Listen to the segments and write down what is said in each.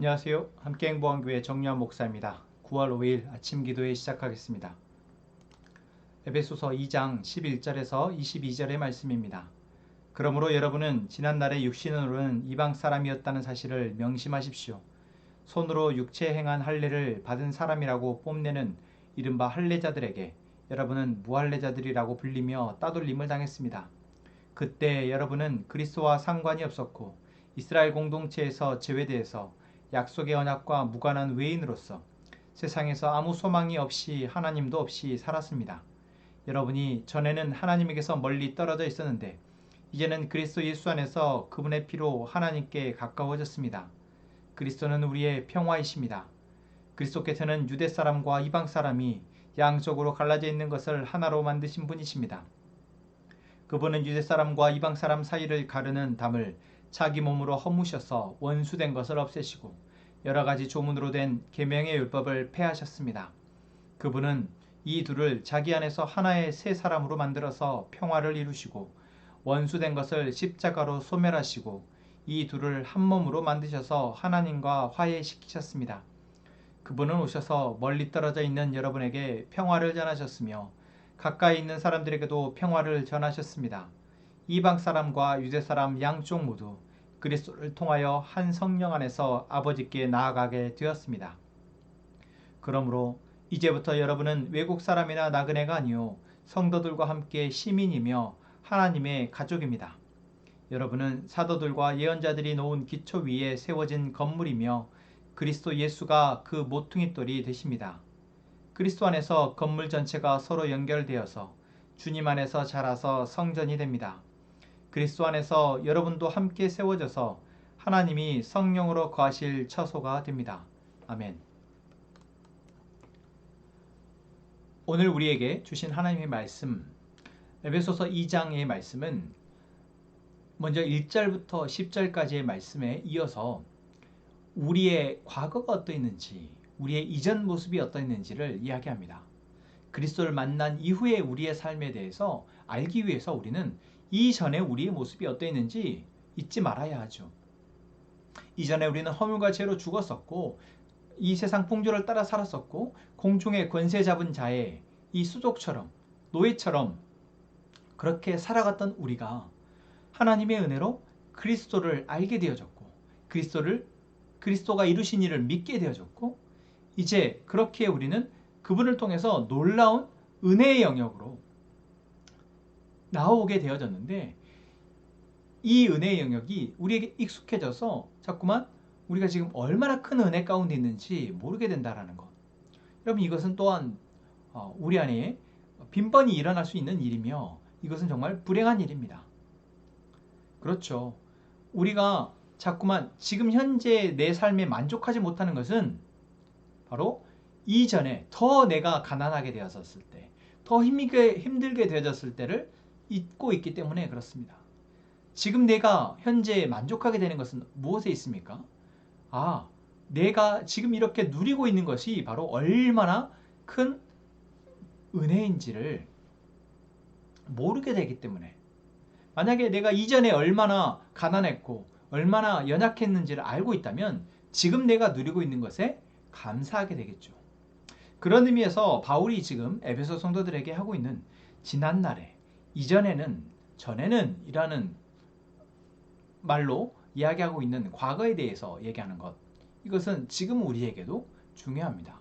안녕하세요. 함께행보한교회 정유한 목사입니다. 9월 5일 아침 기도회 시작하겠습니다. 에베소서 2장 11절에서 22절의 말씀입니다. 그러므로 여러분은 지난날에 육신으로는 이방 사람이었다는 사실을 명심하십시오. 손으로 육체에 행한 할례를 받은 사람이라고 뽐내는 이른바 할례자들에게 여러분은 무할례자들이라고 불리며 따돌림을 당했습니다. 그때 여러분은 그리스도와 상관이 없었고 이스라엘 공동체에서 제외되어서 약속의 언약과 무관한 외인으로서 세상에서 아무 소망이 없이 하나님도 없이 살았습니다. 여러분이 전에는 하나님에게서 멀리 떨어져 있었는데 이제는 그리스도 예수 안에서 그분의 피로 하나님께 가까워졌습니다. 그리스도는 우리의 평화이십니다. 그리스도께서는 유대 사람과 이방 사람이 양쪽으로 갈라져 있는 것을 하나로 만드신 분이십니다. 그분은 유대 사람과 이방 사람 사이를 가르는 담을 자기 몸으로 허무셔서 원수된 것을 없애시고 여러 가지 조문으로 된 계명의 율법을 폐하셨습니다. 그분은 이 둘을 자기 안에서 하나의 새 사람으로 만들어서 평화를 이루시고 원수된 것을 십자가로 소멸하시고 이 둘을 한 몸으로 만드셔서 하나님과 화해시키셨습니다. 그분은 오셔서 멀리 떨어져 있는 여러분에게 평화를 전하셨으며 가까이 있는 사람들에게도 평화를 전하셨습니다. 이방 사람과 유대 사람 양쪽 모두 그리스도를 통하여 한 성령 안에서 아버지께 나아가게 되었습니다. 그러므로 이제부터 여러분은 외국 사람이나 나그네가 아니요 성도들과 함께 시민이며 하나님의 가족입니다. 여러분은 사도들과 예언자들이 놓은 기초 위에 세워진 건물이며 그리스도 예수가 그 모퉁이 돌이 되십니다. 그리스도 안에서 건물 전체가 서로 연결되어서 주님 안에서 자라서 성전이 됩니다. 그리스도 안에서 여러분도 함께 세워져서 하나님이 성령으로 거하실 처소가 됩니다. 아멘. 오늘 우리에게 주신 하나님의 말씀, 에베소서 2장의 말씀은 먼저 1절부터 10절까지의 말씀에 이어서 우리의 과거가 어떠했는지, 우리의 이전 모습이 어떠했는지를 이야기합니다. 그리스도를 만난 이후의 우리의 삶에 대해서 알기 위해서 우리는 이전에 우리의 모습이 어떠했는지 잊지 말아야 하죠. 이전에 우리는 허물과 죄로 죽었었고 이 세상 풍조를 따라 살았었고 공중의 권세 잡은 자의 이 수족처럼 노예처럼 그렇게 살아갔던 우리가 하나님의 은혜로 그리스도를 알게 되어졌고 그리스도가 이루신 일을 믿게 되어졌고 이제 그렇게 우리는 그분을 통해서 놀라운 은혜의 영역으로 나오게 되어졌는데 이 은혜의 영역이 우리에게 익숙해져서 자꾸만 우리가 지금 얼마나 큰 은혜 가운데 있는지 모르게 된다는 것. 여러분 이것은 또한 우리 안에 빈번히 일어날 수 있는 일이며 이것은 정말 불행한 일입니다. 그렇죠. 우리가 자꾸만 지금 현재 내 삶에 만족하지 못하는 것은 바로 이전에 더 내가 가난하게 되었을 때, 더 힘들게 되어졌을 때를 잊고 있기 때문에 그렇습니다. 지금 내가 현재 만족하게 되는 것은 무엇에 있습니까? 내가 지금 이렇게 누리고 있는 것이 바로 얼마나 큰 은혜인지를 모르게 되기 때문에 만약에 내가 이전에 얼마나 가난했고 얼마나 연약했는지를 알고 있다면 지금 내가 누리고 있는 것에 감사하게 되겠죠. 그런 의미에서 바울이 지금 에베소 성도들에게 하고 있는 지난날에, 이전에는, 전에는 이라는 말로 이야기하고 있는 과거에 대해서 얘기하는 것, 이것은 지금 우리에게도 중요합니다.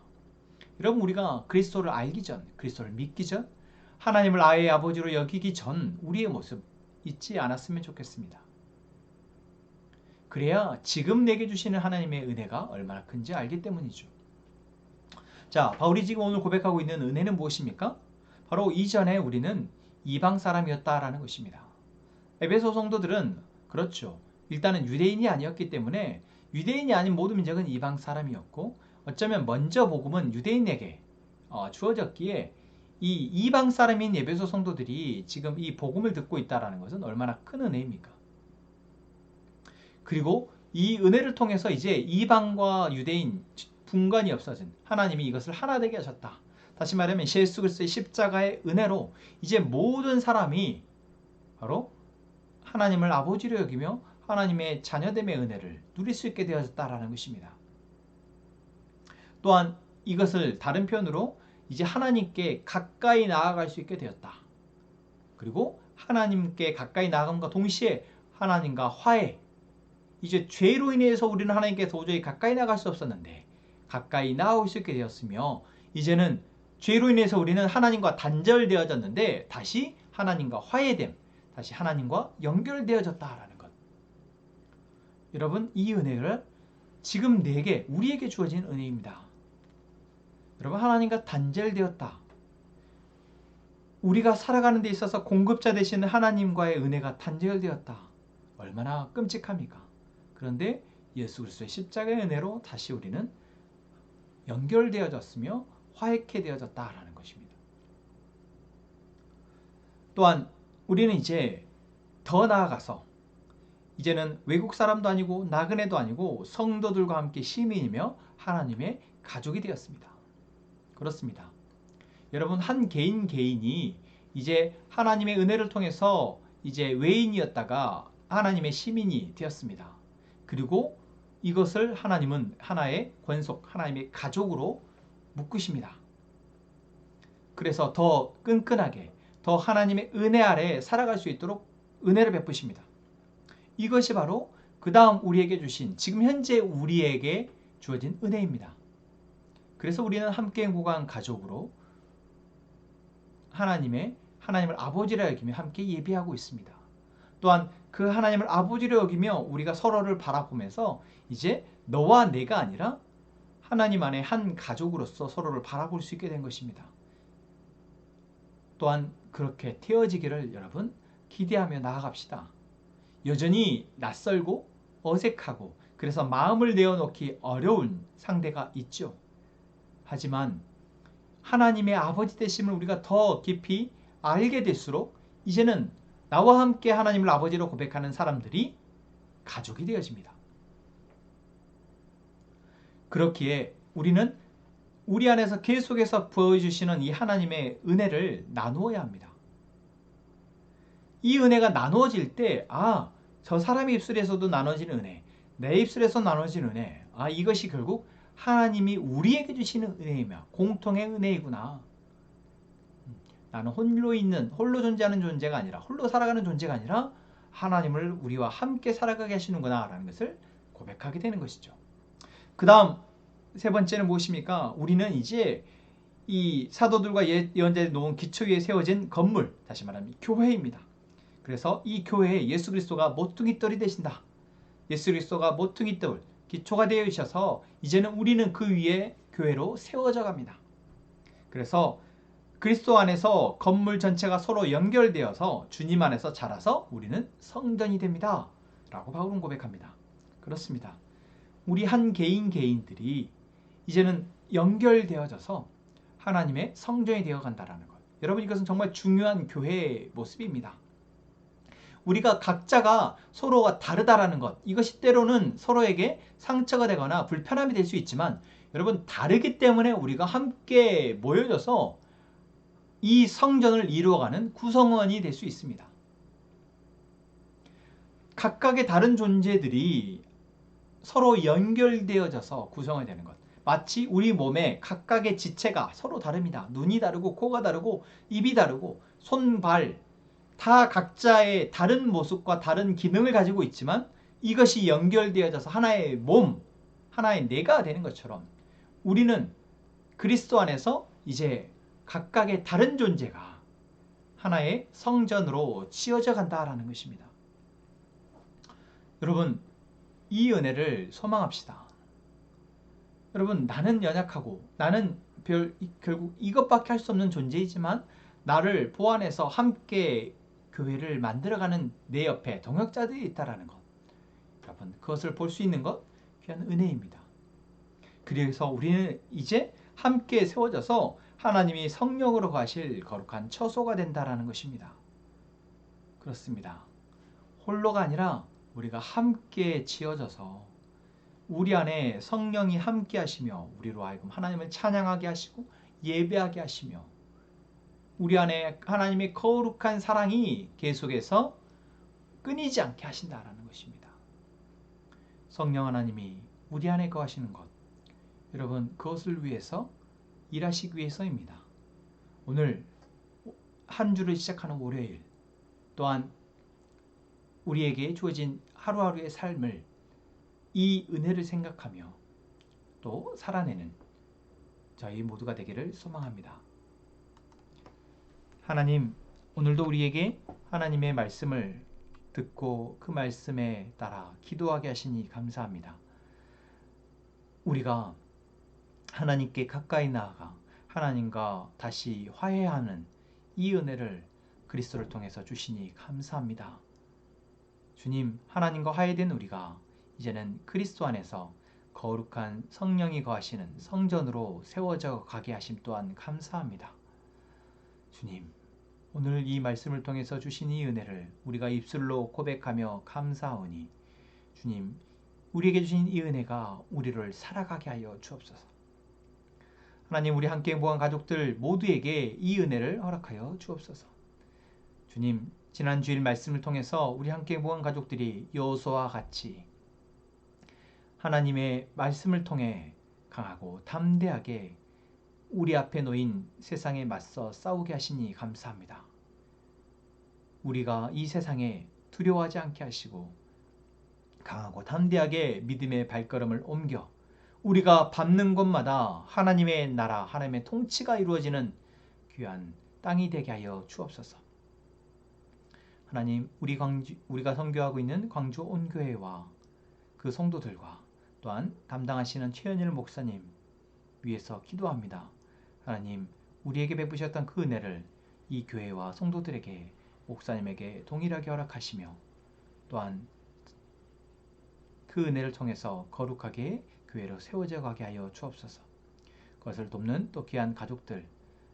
여러분 우리가 그리스도를 알기 전, 그리스도를 믿기 전, 하나님을 아의 아버지로 여기기 전 우리의 모습 잊지 않았으면 좋겠습니다. 그래야 지금 내게 주시는 하나님의 은혜가 얼마나 큰지 알기 때문이죠. 자, 바울이 지금 오늘 고백하고 있는 은혜는 무엇입니까? 바로 이전에 우리는 이방 사람이었다라는 것입니다. 에베소 성도들은 그렇죠. 일단은 유대인이 아니었기 때문에 유대인이 아닌 모든 민족은 이방 사람이었고 어쩌면 먼저 복음은 유대인에게 주어졌기에 이 이방 사람인 에베소 성도들이 지금 이 복음을 듣고 있다는 것은 얼마나 큰 은혜입니까? 그리고 이 은혜를 통해서 이제 이방과 유대인 분간이 없어진 하나님이 이것을 하나 되게 하셨다. 다시 말하면 예수 그리스도의 십자가의 은혜로 이제 모든 사람이 바로 하나님을 아버지로 여기며 하나님의 자녀됨의 은혜를 누릴 수 있게 되었다라는 것입니다. 또한 이것을 다른 표현으로 이제 하나님께 가까이 나아갈 수 있게 되었다. 그리고 하나님께 가까이 나아감과 동시에 하나님과 화해, 이제 죄로 인해서 우리는 하나님께 도저히 가까이 나갈 수 없었는데 가까이 나아올 수 있게 되었으며, 이제는 죄로 인해서 우리는 하나님과 단절되어졌는데 다시 하나님과 화해됨, 다시 하나님과 연결되어졌다라는 것. 여러분, 이 은혜를 지금 내게, 우리에게 주어진 은혜입니다. 여러분, 하나님과 단절되었다. 우리가 살아가는 데 있어서 공급자 되시는 하나님과의 은혜가 단절되었다. 얼마나 끔찍합니까? 그런데 예수 그리스도의 십자가의 은혜로 다시 우리는 연결되어졌으며 화해케 되어졌다라는 것입니다. 또한 우리는 이제 더 나아가서 이제는 외국 사람도 아니고 나그네도 아니고 성도들과 함께 시민이며 하나님의 가족이 되었습니다. 그렇습니다. 여러분, 한 개인 개인이 이제 하나님의 은혜를 통해서 이제 외인이었다가 하나님의 시민이 되었습니다. 그리고 이것을 하나님은 하나의 권속, 하나님의 가족으로 묶으십니다. 그래서 더 끈끈하게, 더 하나님의 은혜 아래 살아갈 수 있도록 은혜를 베푸십니다. 이것이 바로 그 다음 우리에게 주신, 지금 현재 우리에게 주어진 은혜입니다. 그래서 우리는 함께 행복한 가족으로 하나님을 아버지라 여기며 함께 예배하고 있습니다. 또한 그 하나님을 아버지로 여기며 우리가 서로를 바라보면서 이제 너와 내가 아니라 하나님 안에 한 가족으로서 서로를 바라볼 수 있게 된 것입니다. 또한 그렇게 되어지기를 여러분 기대하며 나아갑시다. 여전히 낯설고 어색하고 그래서 마음을 내어놓기 어려운 상대가 있죠. 하지만 하나님의 아버지 되심을 우리가 더 깊이 알게 될수록 이제는 나와 함께 하나님을 아버지로 고백하는 사람들이 가족이 되어집니다. 그렇기에 우리는 우리 안에서 계속해서 부어주시는 이 하나님의 은혜를 나누어야 합니다. 이 은혜가 나누어질 때, 저 사람의 입술에서도 나눠지는 은혜, 내 입술에서 나눠지는 은혜, 이것이 결국 하나님이 우리에게 주시는 은혜이며 공통의 은혜이구나. 나는 홀로 존재하는 존재가 아니라, 홀로 살아가는 존재가 아니라 하나님을 우리와 함께 살아가게 하시는구나 라는 것을 고백하게 되는 것이죠. 그 다음 세 번째는 무엇입니까? 우리는 이제 이 사도들과 예언자들이 놓은 기초 위에 세워진 건물, 다시 말하면 교회입니다. 그래서 이 교회에 예수 그리스도가 모퉁이돌이 되신다. 예수 그리스도가 모퉁이돌, 기초가 되어 있어서 이제는 우리는 그 위에 교회로 세워져 갑니다. 그래서 그리스도 안에서 건물 전체가 서로 연결되어서 주님 안에서 자라서 우리는 성전이 됩니다. 라고 바울은 고백합니다. 그렇습니다. 우리 한 개인들이 이제는 연결되어져서 하나님의 성전이 되어간다는 것. 여러분, 이것은 정말 중요한 교회의 모습입니다. 우리가 각자가 서로가 다르다라는 것, 이것이 때로는 서로에게 상처가 되거나 불편함이 될 수 있지만 여러분, 다르기 때문에 우리가 함께 모여져서 이 성전을 이루어가는 구성원이 될 수 있습니다. 각각의 다른 존재들이 서로 연결되어져서 구성이 되는 것. 마치 우리 몸에 각각의 지체가 서로 다릅니다. 눈이 다르고 코가 다르고 입이 다르고 손, 발 다 각자의 다른 모습과 다른 기능을 가지고 있지만 이것이 연결되어져서 하나의 몸, 하나의 내가 되는 것처럼 우리는 그리스도 안에서 이제 각각의 다른 존재가 하나의 성전으로 치어져 간다라는 것입니다. 여러분, 이 은혜를 소망합시다. 여러분, 나는 연약하고 나는 결국 이것밖에 할 수 없는 존재이지만 나를 보완해서 함께 교회를 만들어가는 내 옆에 동역자들이 있다는 것. 여러분, 그것을 볼 수 있는 것 귀한 은혜입니다. 그래서 우리는 이제 함께 세워져서 하나님이 성령으로 가실 거룩한 처소가 된다는 것입니다. 그렇습니다. 홀로가 아니라 우리가 함께 지어져서 우리 안에 성령이 함께 하시며 우리로 하여금 하나님을 찬양하게 하시고 예배하게 하시며 우리 안에 하나님의 거룩한 사랑이 계속해서 끊이지 않게 하신다는 것입니다. 성령 하나님이 우리 안에 거하시는 것, 여러분, 그것을 위해서 일하시기 위해서입니다. 오늘 한 주를 시작하는 월요일 또한 우리에게 주어진 하루하루의 삶을 이 은혜를 생각하며 또 살아내는 저희 모두가 되기를 소망합니다. 하나님, 오늘도 우리에게 하나님의 말씀을 듣고 그 말씀에 따라 기도하게 하시니 감사합니다. 우리가 하나님께 가까이 나아가 하나님과 다시 화해하는 이 은혜를 그리스도를 통해서 주시니 감사합니다. 주님, 하나님과 화해된 우리가 이제는 그리스도 안에서 거룩한 성령이 거하시는 성전으로 세워져 가게 하심 또한 감사합니다. 주님, 오늘 이 말씀을 통해서 주신 이 은혜를 우리가 입술로 고백하며 감사하오니 주님, 우리에게 주신 이 은혜가 우리를 살아가게 하여 주옵소서. 하나님, 우리 함께 행복한 가족들 모두에게 이 은혜를 허락하여 주옵소서. 주님, 지난 주일 말씀을 통해서 우리 함께 행복한 가족들이 여호수아와 같이 하나님의 말씀을 통해 강하고 담대하게 우리 앞에 놓인 세상에 맞서 싸우게 하시니 감사합니다. 우리가 이 세상에 두려워하지 않게 하시고 강하고 담대하게 믿음의 발걸음을 옮겨 우리가 밟는 곳마다 하나님의 나라, 하나님의 통치가 이루어지는 귀한 땅이 되게 하여 주옵소서. 하나님, 우리가 선교하고 있는 광주 온교회와 그 성도들과 또한 담당하시는 최현일 목사님 위해서 기도합니다. 하나님, 우리에게 베푸셨던 그 은혜를 이 교회와 성도들에게, 목사님에게 동일하게 허락하시며 또한 그 은혜를 통해서 거룩하게 교회로 세워져 가게 하여 주옵소서. 그것을 돕는 또 귀한 가족들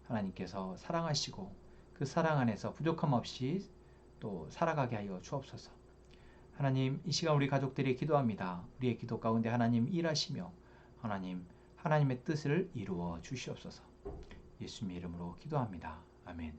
하나님께서 사랑하시고 그 사랑 안에서 부족함 없이 또 살아가게 하여 주옵소서. 하나님, 이 시간 우리 가족들이 기도합니다. 우리의 기도 가운데 하나님 일하시며 하나님의 뜻을 이루어 주시옵소서. 예수님의 이름으로 기도합니다. 아멘.